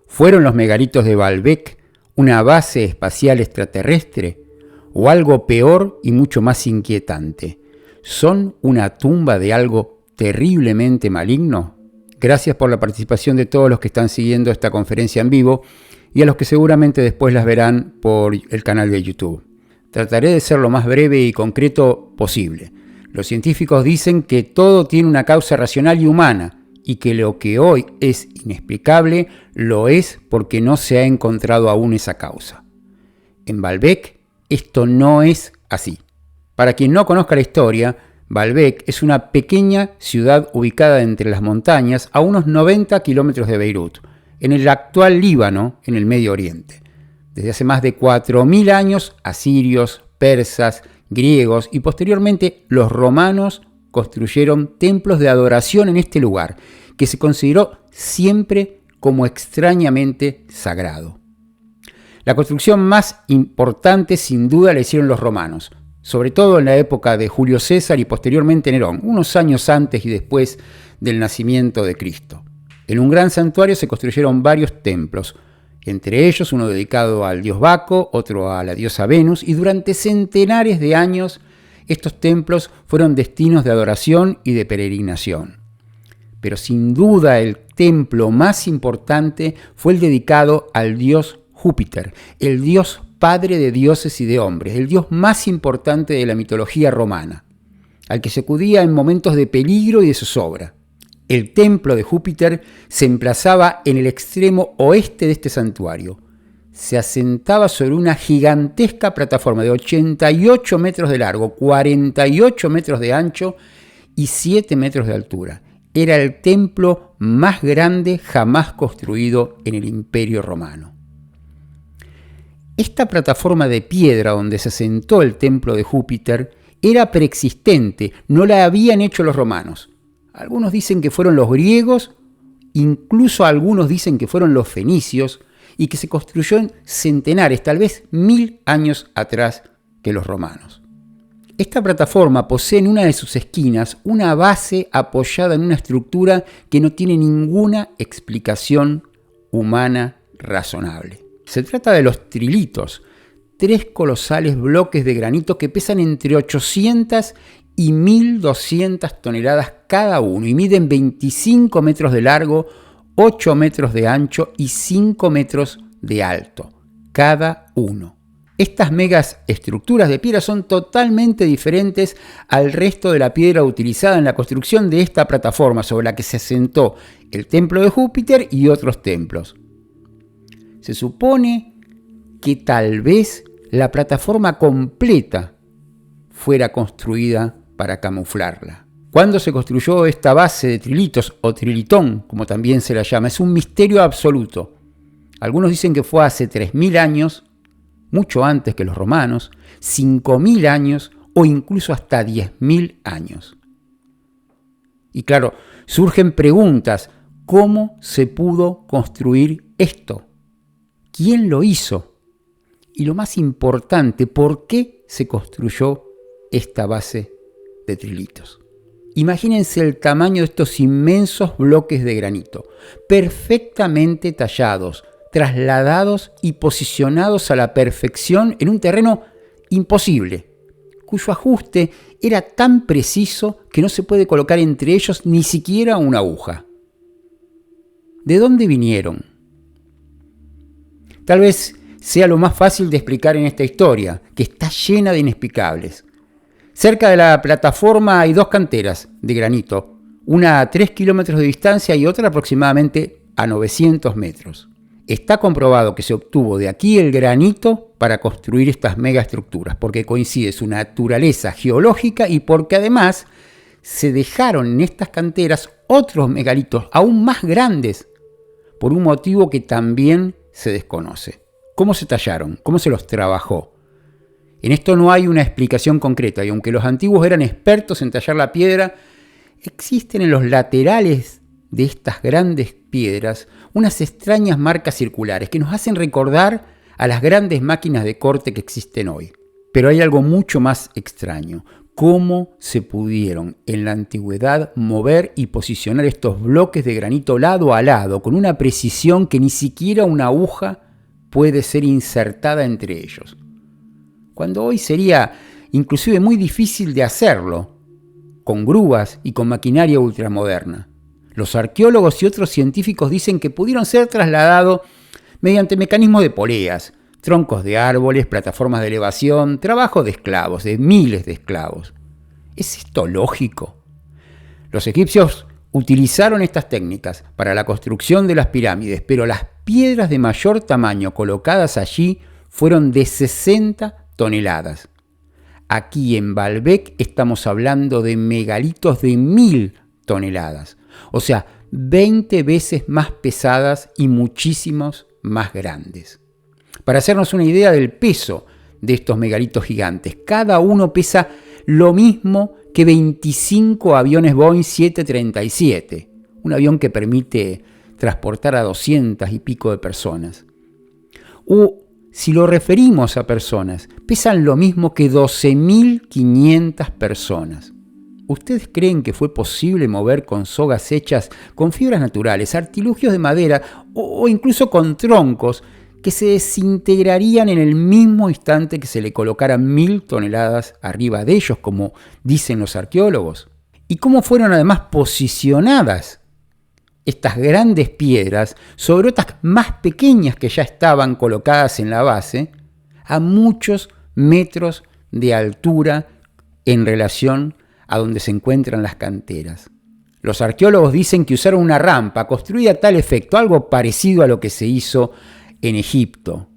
¿Fueron los megalitos de Baalbek una base espacial extraterrestre? ¿O algo peor y mucho más inquietante? ¿Son una tumba de algo terriblemente maligno? Gracias por la participación de todos los que están siguiendo esta conferencia en vivo y a los que seguramente después las verán por el canal de YouTube. Trataré de ser lo más breve y concreto posible. Los científicos dicen que todo tiene una causa racional y humana y que lo que hoy es inexplicable lo es porque no se ha encontrado aún esa causa. En Baalbek esto no es así. Para quien no conozca la historia, Baalbek es una pequeña ciudad ubicada entre las montañas a unos 90 kilómetros de Beirut, en el actual Líbano, en el Medio Oriente. Desde hace más de 4.000 años, asirios, persas, griegos y posteriormente los romanos construyeron templos de adoración en este lugar, que se consideró siempre como extrañamente sagrado. La construcción más importante sin duda la hicieron los romanos, sobre todo en la época de Julio César y posteriormente Nerón, unos años antes y después del nacimiento de Cristo. En un gran santuario se construyeron varios templos, entre ellos uno dedicado al dios Baco, otro a la diosa Venus, y durante centenares de años estos templos fueron destinos de adoración y de peregrinación. Pero sin duda el templo más importante fue el dedicado al dios Júpiter, el dios padre de dioses y de hombres, el dios más importante de la mitología romana, al que se acudía en momentos de peligro y de zozobra. El templo de Júpiter se emplazaba en el extremo oeste de este santuario. Se asentaba sobre una gigantesca plataforma de 88 metros de largo, 48 metros de ancho y 7 metros de altura. Era el templo más grande jamás construido en el Imperio Romano. Esta plataforma de piedra donde se asentó el templo de Júpiter era preexistente, no la habían hecho los romanos. Algunos dicen que fueron los griegos, incluso algunos dicen que fueron los fenicios, y que se construyó en centenares, tal vez 1000 años atrás que los romanos. Esta plataforma posee en una de sus esquinas una base apoyada en una estructura que no tiene ninguna explicación humana razonable. Se trata de los trilitos, 3 colosales bloques de granito que pesan entre 800 y 1.200 toneladas cada uno y miden 25 metros de largo, 8 metros de ancho y 5 metros de alto, cada uno. Estas megas estructuras de piedra son totalmente diferentes al resto de la piedra utilizada en la construcción de esta plataforma sobre la que se asentó el templo de Júpiter y otros templos. Se supone que tal vez la plataforma completa fuera construida para camuflarla. ¿Cuándo se construyó esta base de trilitos o trilitón, como también se la llama? Es un misterio absoluto. Algunos dicen que fue hace 3.000 años, mucho antes que los romanos, 5.000 años o incluso hasta 10.000 años. Y claro, surgen preguntas. ¿Cómo se pudo construir esto? ¿Quién lo hizo? Y lo más importante, ¿por qué se construyó esta base de trilitos? Imagínense el tamaño de estos inmensos bloques de granito, perfectamente tallados, trasladados y posicionados a la perfección en un terreno imposible, cuyo ajuste era tan preciso que no se puede colocar entre ellos ni siquiera una aguja. ¿De dónde vinieron? Tal vez sea lo más fácil de explicar en esta historia, que está llena de inexplicables. Cerca de la plataforma hay 2 canteras de granito, una a 3 kilómetros de distancia y otra aproximadamente a 900 metros. Está comprobado que se obtuvo de aquí el granito para construir estas megaestructuras, porque coincide su naturaleza geológica y porque además se dejaron en estas canteras otros megalitos aún más grandes, por un motivo que también se desconoce. ¿Cómo se tallaron? ¿Cómo se los trabajó? En esto no hay una explicación concreta, y aunque los antiguos eran expertos en tallar la piedra, existen en los laterales de estas grandes piedras unas extrañas marcas circulares que nos hacen recordar a las grandes máquinas de corte que existen hoy. Pero hay algo mucho más extraño. cómo se pudieron en la antigüedad mover y posicionar estos bloques de granito lado a lado con una precisión que ni siquiera una aguja puede ser insertada entre ellos, cuando hoy sería inclusive muy difícil de hacerlo, con grúas y con maquinaria ultramoderna. Los arqueólogos y otros científicos dicen que pudieron ser trasladados mediante mecanismos de poleas, troncos de árboles, plataformas de elevación, trabajo de esclavos, de miles de esclavos. ¿Es esto lógico? Los egipcios utilizaron estas técnicas para la construcción de las pirámides, pero las piedras de mayor tamaño colocadas allí fueron de 60 toneladas. Aquí en Baalbek estamos hablando de megalitos de 1000 toneladas, o sea, 20 veces más pesadas y muchísimos más grandes. Para hacernos una idea del peso de estos megalitos gigantes, cada uno pesa lo mismo que 25 aviones Boeing 737, un avión que permite transportar a 200 y pico de personas. O, si lo referimos a personas, pesan lo mismo que 12.500 personas. ¿Ustedes creen que fue posible mover con sogas hechas con fibras naturales, artilugios de madera o incluso con troncos que se desintegrarían en el mismo instante que se le colocaran 1000 toneladas arriba de ellos, como dicen los arqueólogos? ¿Y cómo fueron además posicionadas estas grandes piedras sobre otras más pequeñas que ya estaban colocadas en la base, a muchos metros de altura en relación a donde se encuentran las canteras? Los arqueólogos dicen que usaron una rampa construida a tal efecto, algo parecido a lo que se hizo en Egipto.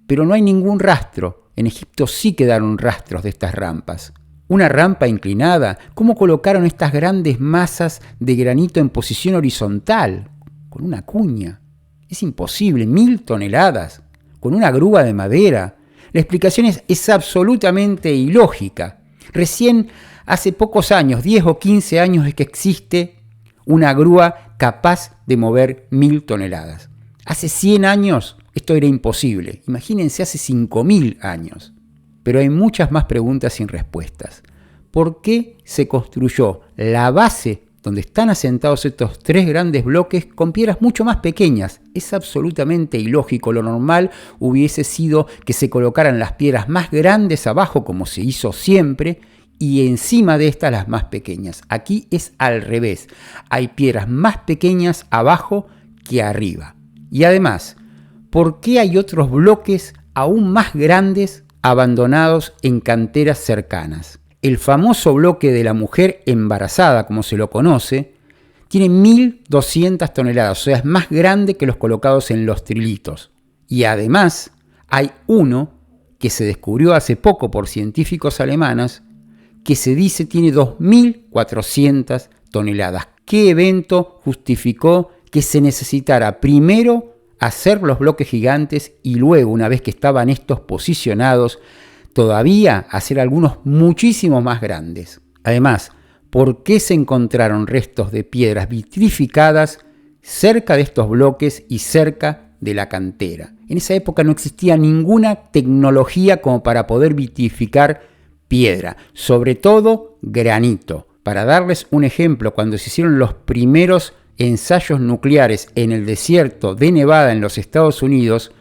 Pero no hay ningún rastro. En Egipto sí quedaron rastros de estas rampas. Una rampa inclinada. ¿Cómo colocaron estas grandes masas de granito en posición horizontal? Con una cuña. Es imposible. 1000 toneladas. Con una grúa de madera. La explicación es absolutamente ilógica. Recién hace pocos años, 10 o 15 años, es que existe una grúa capaz de mover 1000 toneladas. Hace 100 años esto era imposible. Imagínense hace 5000 años. Pero hay muchas más preguntas sin respuestas. ¿Por qué se construyó la base donde están asentados estos 3 grandes bloques con piedras mucho más pequeñas? Es absolutamente ilógico. Lo normal hubiese sido que se colocaran las piedras más grandes abajo, como se hizo siempre, y encima de estas las más pequeñas. Aquí es al revés. Hay piedras más pequeñas abajo que arriba. Y además, ¿por qué hay otros bloques aún más grandes abandonados en canteras cercanas? El famoso bloque de la mujer embarazada, como se lo conoce, tiene 1200 toneladas, o sea, es más grande que los colocados en los trilitos. Y además, hay uno que se descubrió hace poco por científicos alemanes, que se dice tiene 2400 toneladas. ¿Qué evento justificó que se necesitara primero hacer los bloques gigantes y luego, una vez que estaban estos posicionados, todavía hacer algunos muchísimo más grandes? Además, ¿por qué se encontraron restos de piedras vitrificadas cerca de estos bloques y cerca de la cantera? En esa época no existía ninguna tecnología como para poder vitrificar piedra, sobre todo granito. Para darles un ejemplo, cuando se hicieron los primeros ensayos nucleares en el desierto de Nevada en los Estados Unidos,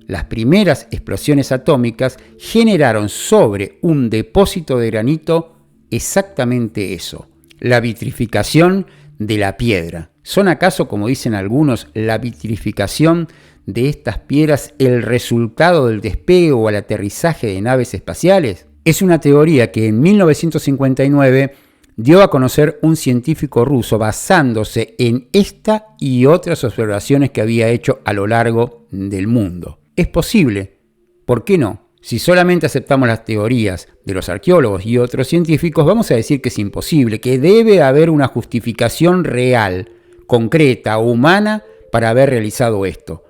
las primeras explosiones atómicas generaron sobre un depósito de granito exactamente eso, la vitrificación de la piedra. ¿Son acaso, como dicen algunos, la vitrificación de estas piedras el resultado del despegue o el aterrizaje de naves espaciales? Es una teoría que en 1959 dio a conocer un científico ruso basándose en esta y otras observaciones que había hecho a lo largo del mundo. Es posible, ¿por qué no? Si solamente aceptamos las teorías de los arqueólogos y otros científicos, vamos a decir que es imposible, que debe haber una justificación real, concreta o humana para haber realizado esto.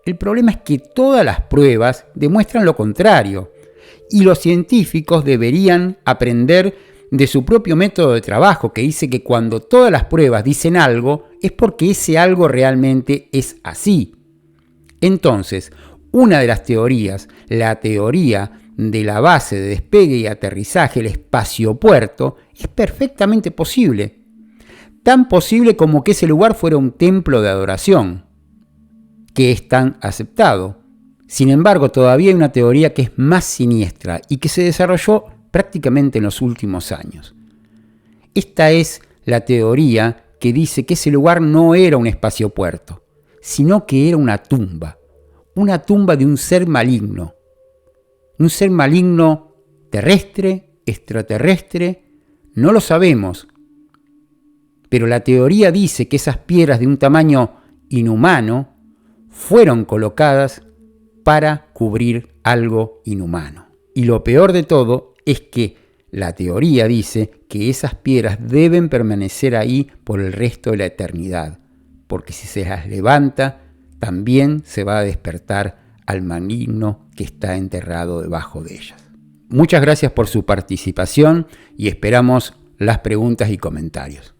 El problema es que todas las pruebas demuestran lo contrario, y los científicos deberían aprender de su propio método de trabajo, que dice que cuando todas las pruebas dicen algo, es porque ese algo realmente es así. Entonces, una de las teorías, la teoría de la base de despegue y aterrizaje, el espaciopuerto, es perfectamente posible. Tan posible como que ese lugar fuera un templo de adoración, que es tan aceptado. Sin embargo, todavía hay una teoría que es más siniestra y que se desarrolló prácticamente en los últimos años. Esta es la teoría que dice que ese lugar no era un espaciopuerto, sino que era una tumba de un ser maligno terrestre, extraterrestre, no lo sabemos, pero la teoría dice que esas piedras de un tamaño inhumano fueron colocadas para cubrir algo inhumano. Y lo peor de todo es que la teoría dice que esas piedras deben permanecer ahí por el resto de la eternidad, porque si se las levanta, también se va a despertar al maligno que está enterrado debajo de ellas. Muchas gracias por su participación y esperamos las preguntas y comentarios.